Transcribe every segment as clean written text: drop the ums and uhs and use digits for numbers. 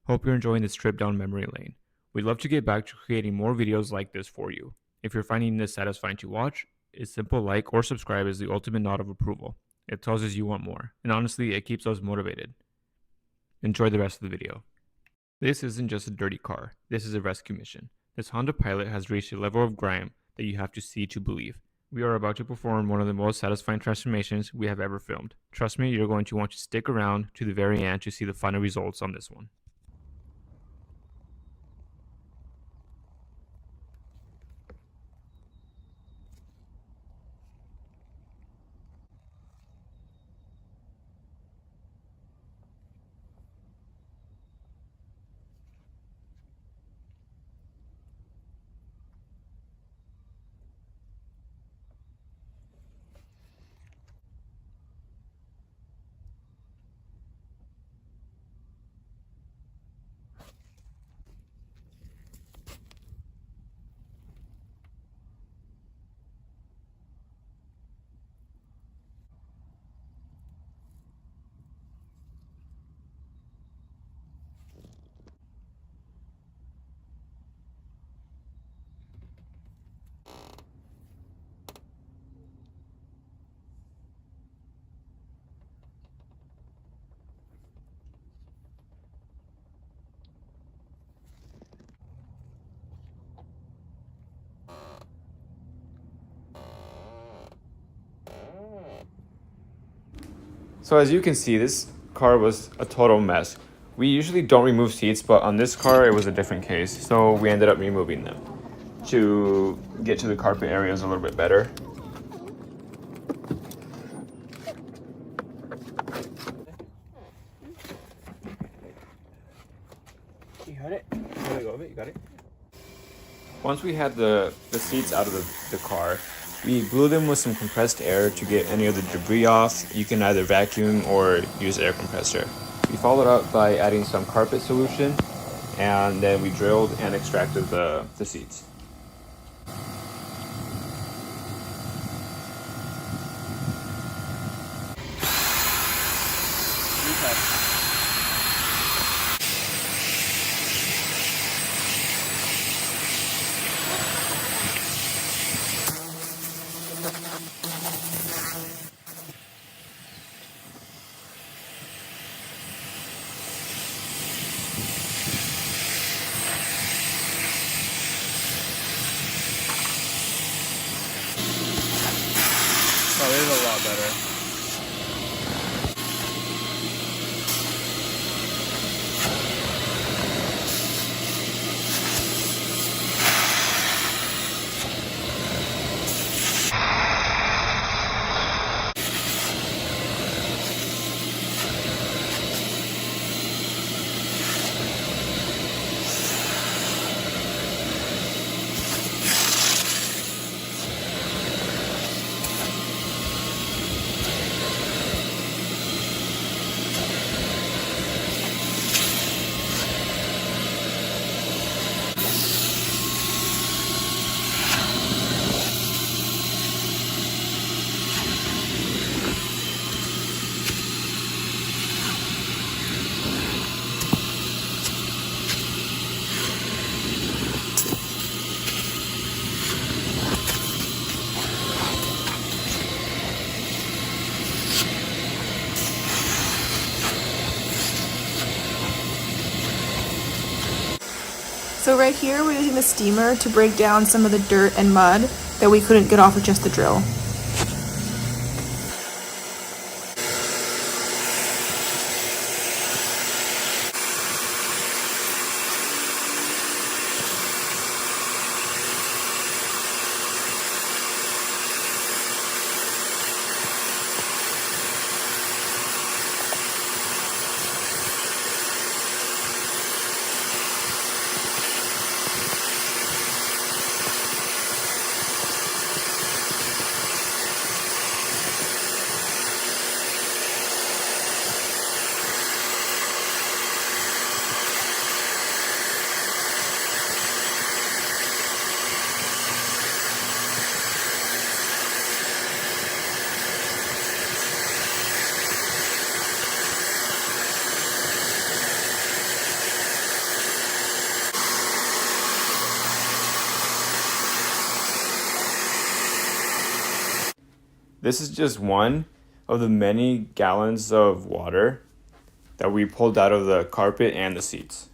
Hope you're enjoying this trip down memory lane. We'd love to get back to creating more videos like this for you. If you're finding this satisfying to watch, a simple like or subscribe is the ultimate nod of approval. It tells us you want more, and honestly, it keeps us motivated. Enjoy the rest of the video. This isn't just a dirty car, this is a rescue mission. This Honda Pilot has reached a level of grime that you have to see to believe. We are about to perform one of the most satisfying transformations we have ever filmed. Trust me, you're going to want to stick around to the very end to see the final results on this one. So as you can see, this car was a total mess. We usually don't remove seats, but on this car it was a different case, so we ended up removing them to get to the carpet areas a little bit better. You got it? Let go of it, you got it? Once we had the seats out of the car, we blew them with some compressed air to get any of the debris off. You can either vacuum or use air compressor. We followed up by adding some carpet solution, and then we drilled and extracted the seats. Oh, it is a lot better. So right here we're using the steamer to break down some of the dirt and mud that we couldn't get off with just the drill. This is just one of the many gallons of water that we pulled out of the carpet and the seats.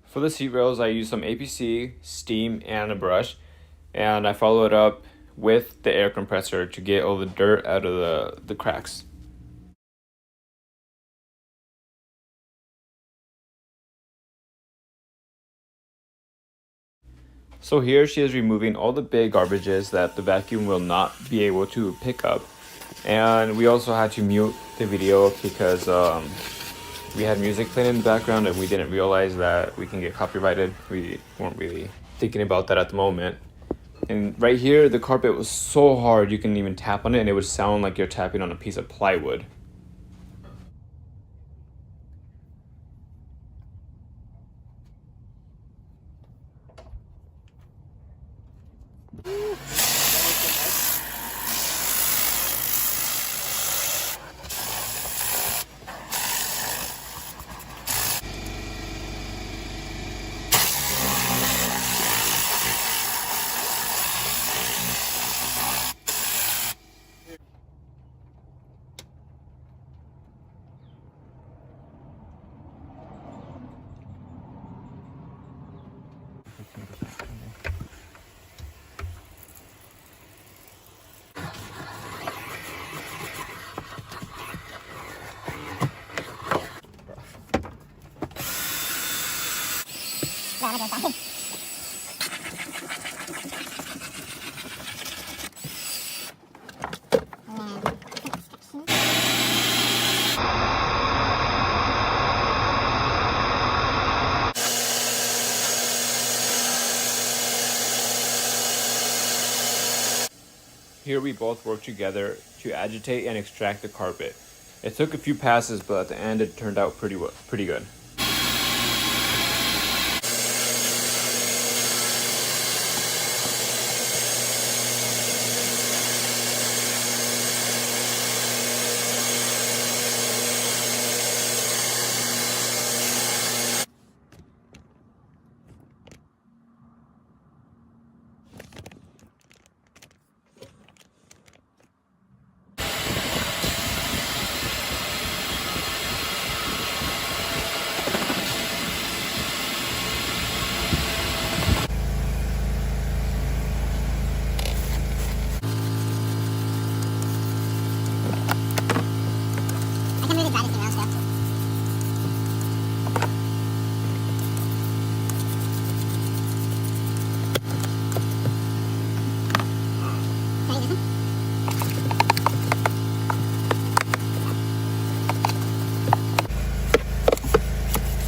For the seat rails, I used some APC, steam, and a brush, and I followed it up with the air compressor to get all the dirt out of the cracks. So here she is removing all the big garbages that the vacuum will not be able to pick up. And we also had to mute the video because we had music playing in the background and we didn't realize that we can get copyrighted. We weren't really thinking about that at the moment. And right here, the carpet was so hard you couldn't even tap on it and it would sound like you're tapping on a piece of plywood. Here we both worked together to agitate and extract the carpet. It took a few passes, but at the end it turned out pretty good.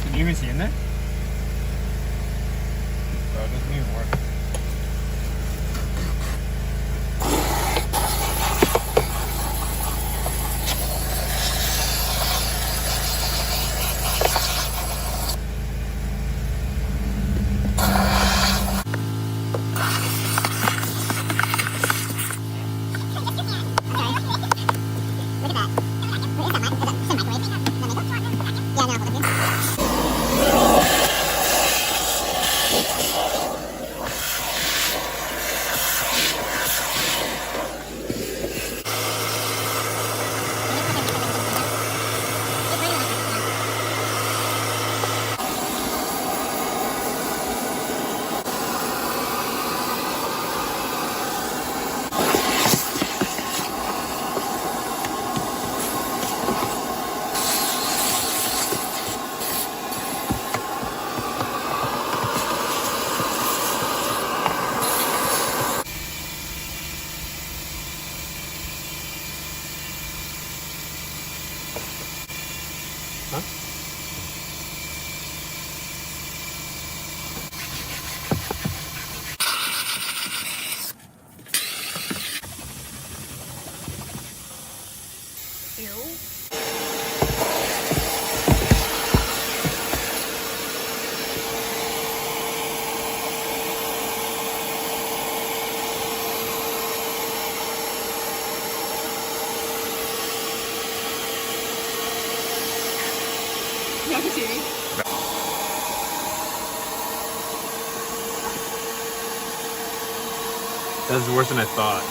Did you even see in there? Bro, it doesn't even work. see. That's worse than I thought.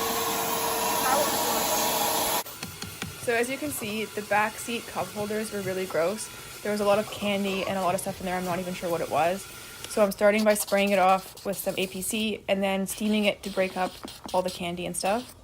So as you can see, the back seat cup holders were really gross. There was a lot of candy and a lot of stuff in there. I'm not even sure what it was. So I'm starting by spraying it off with some APC and then steaming it to break up all the candy and stuff.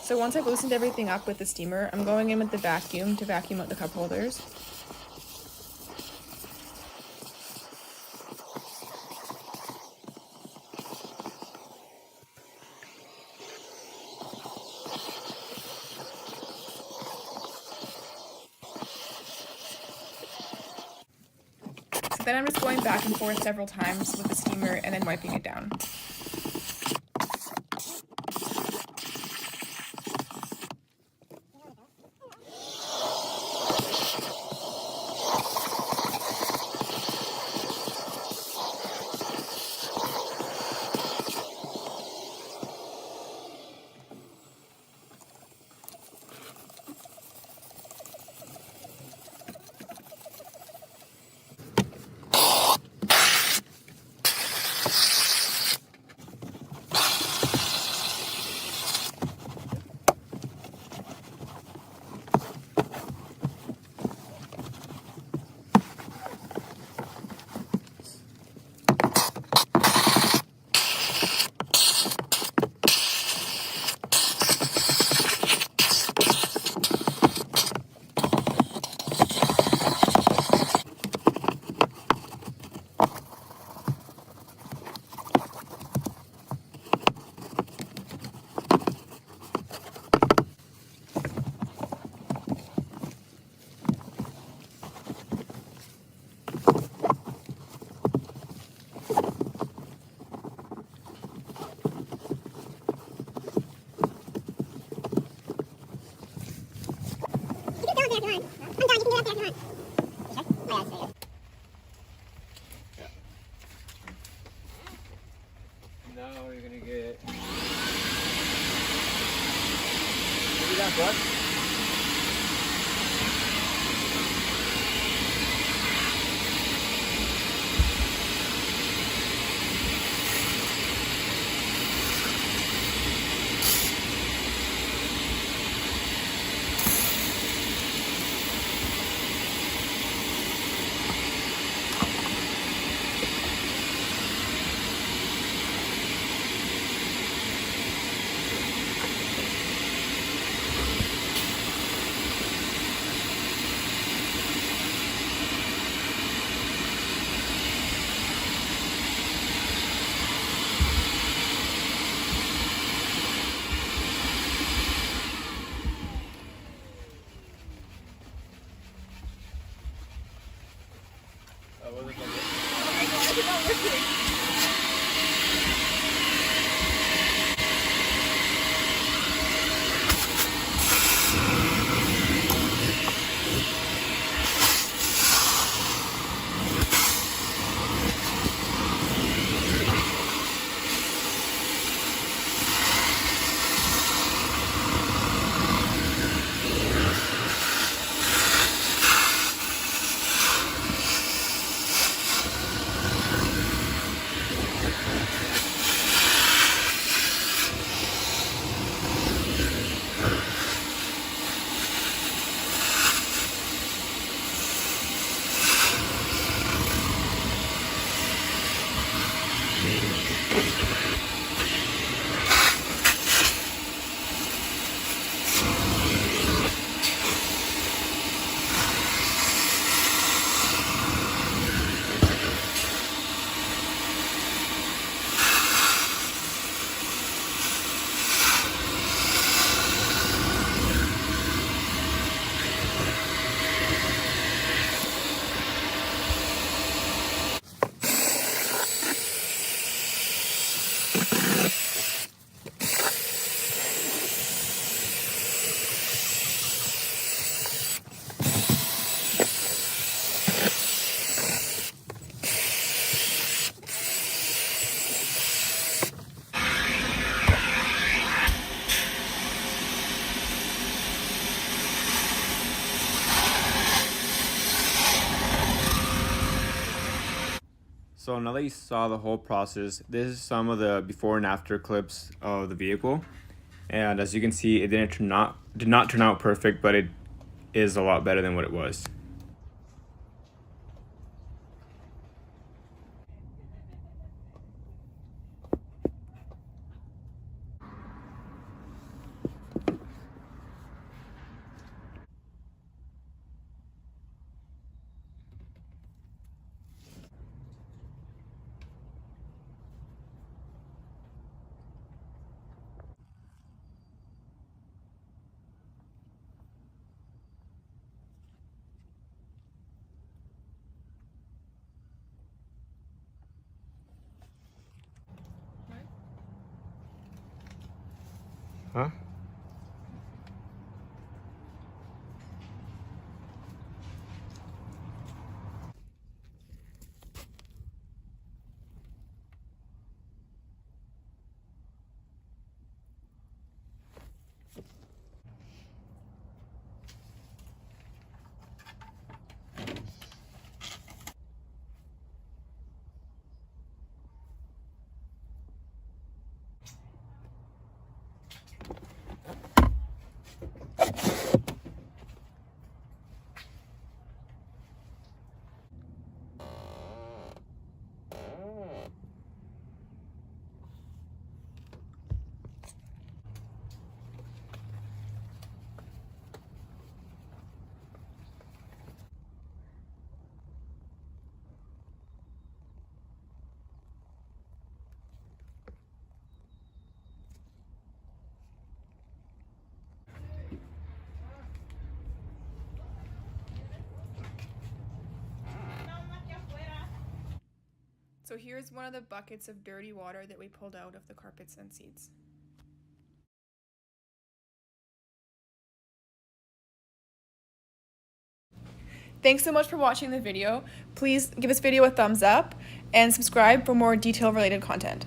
So once I've loosened everything up with the steamer, I'm going in with the vacuum to vacuum out the cup holders. So then I'm just going back and forth several times with the steamer and then wiping it down. Now you're gonna get. Maybe that blood? So now that you saw the whole process, this is some of the before and after clips of the vehicle. And as you can see, it did not turn out perfect, but it is a lot better than what it was. Huh? So here's one of the buckets of dirty water that we pulled out of the carpets and seats. Thanks so much for watching the video. Please give this video a thumbs up and subscribe for more detail related content.